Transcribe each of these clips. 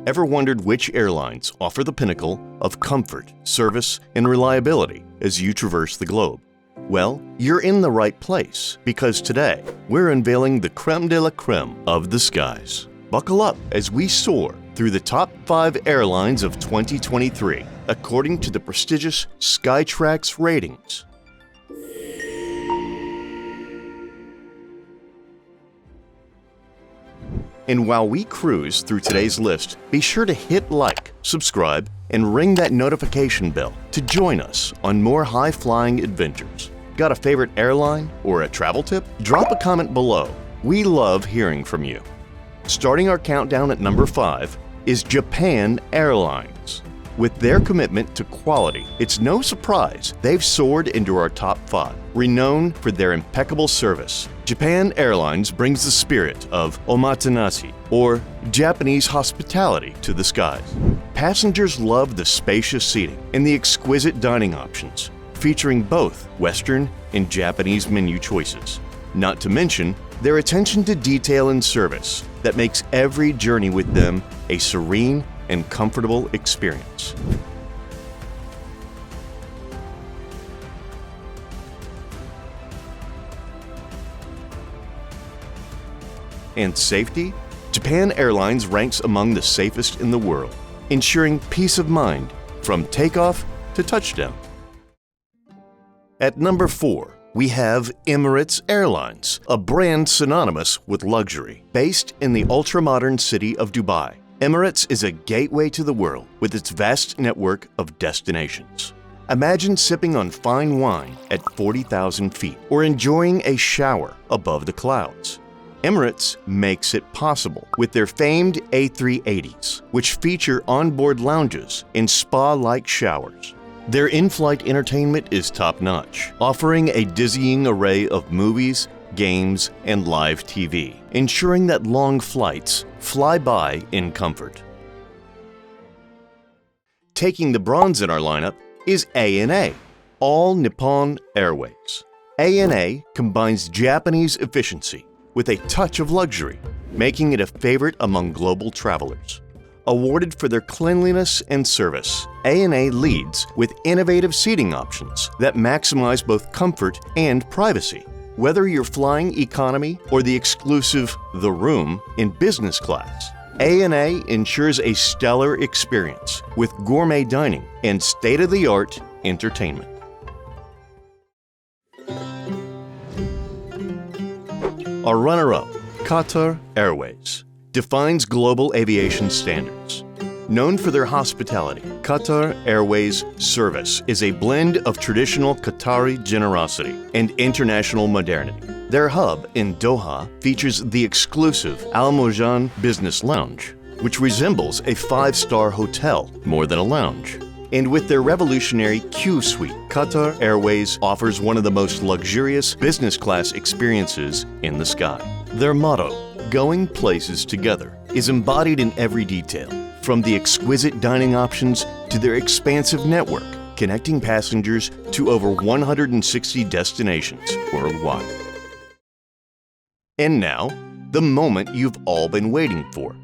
Ever wondered which airlines offer the pinnacle of comfort, service, and reliability as you traverse the globe? Well, you're in the right place, because today we're unveiling the creme de la creme of the skies. Buckle up as we soar through the top 5 airlines of 2023, according to the prestigious Skytrax ratings. And while we cruise through today's list, be sure to hit like, subscribe, and ring that notification bell to join us on more high-flying adventures. Got a favorite airline or a travel tip? Drop a comment below. We love hearing from you. Starting our countdown at number 5 is Japan Airlines. With their commitment to quality, it's no surprise they've soared into our top 5. Renowned for their impeccable service, Japan Airlines brings the spirit of omotenashi, or Japanese hospitality, to the skies. Passengers love the spacious seating and the exquisite dining options, featuring both Western and Japanese menu choices. Not to mention their attention to detail and service that makes every journey with them a serene and comfortable experience. And safety? Japan Airlines ranks among the safest in the world, ensuring peace of mind from takeoff to touchdown. At number 4, we have Emirates Airlines, a brand synonymous with luxury. Based in the ultra-modern city of Dubai, Emirates is a gateway to the world with its vast network of destinations. Imagine sipping on fine wine at 40,000 feet or enjoying a shower above the clouds. Emirates makes it possible with their famed A380s, which feature onboard lounges and spa-like showers. Their in-flight entertainment is top-notch, offering a dizzying array of movies, games, and live TV, ensuring that long flights fly by in comfort. Taking the bronze in our lineup is ANA, All Nippon Airways. ANA combines Japanese efficiency with a touch of luxury, making it a favorite among global travelers. Awarded for their cleanliness and service, ANA leads with innovative seating options that maximize both comfort and privacy. Whether you're flying economy or the exclusive The Room in business class, ANA ensures a stellar experience with gourmet dining and state-of-the-art entertainment. Our runner-up, Qatar Airways, defines global aviation standards. Known for their hospitality, Qatar Airways service is a blend of traditional Qatari generosity and international modernity. Their hub in Doha features the exclusive Al Mojan Business Lounge, which resembles a 5-star hotel more than a lounge. And with their revolutionary Q Suite, Qatar Airways offers one of the most luxurious business class experiences in the sky. Their motto, "Going places together," is embodied in every detail, from the exquisite dining options to their expansive network, connecting passengers to over 160 destinations worldwide. And now, the moment you've all been waiting for.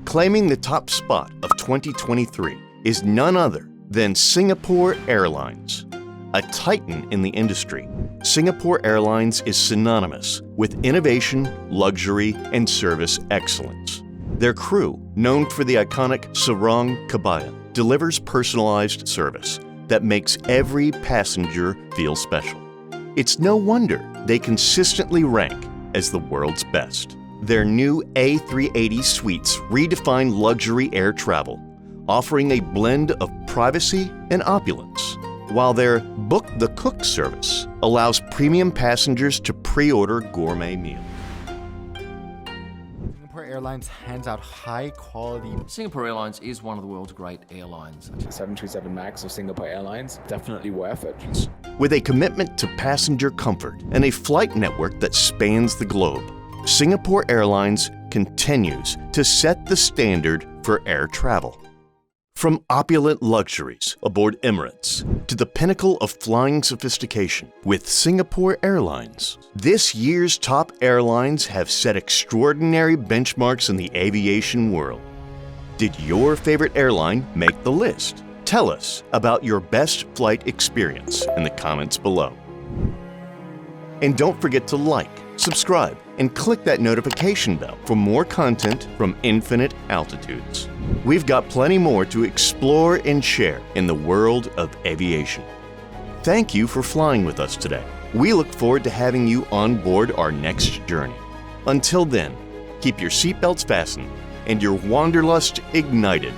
Claiming the top spot of 2023 is none other than Singapore Airlines. A titan in the industry, Singapore Airlines is synonymous with innovation, luxury, and service excellence. Their crew, known for the iconic Sarong Kebaya, delivers personalized service that makes every passenger feel special. It's no wonder they consistently rank as the world's best. Their new A380 suites redefine luxury air travel, offering a blend of privacy and opulence, while their Book the Cook service allows premium passengers to pre-order gourmet meals. Singapore Airlines hands out high quality. Singapore Airlines is one of the world's great airlines. 737 MAX of Singapore Airlines, definitely worth it. With a commitment to passenger comfort and a flight network that spans the globe, Singapore Airlines continues to set the standard for air travel. From opulent luxuries aboard Emirates to the pinnacle of flying sophistication with Singapore Airlines, this year's top airlines have set extraordinary benchmarks in the aviation world. Did your favorite airline make the list? Tell us about your best flight experience in the comments below. And don't forget to like, subscribe, and click that notification bell for more content from Infinite Altitudes. We've got plenty more to explore and share in the world of aviation. Thank you for flying with us today. We look forward to having you on board our next journey. Until then, keep your seatbelts fastened and your wanderlust ignited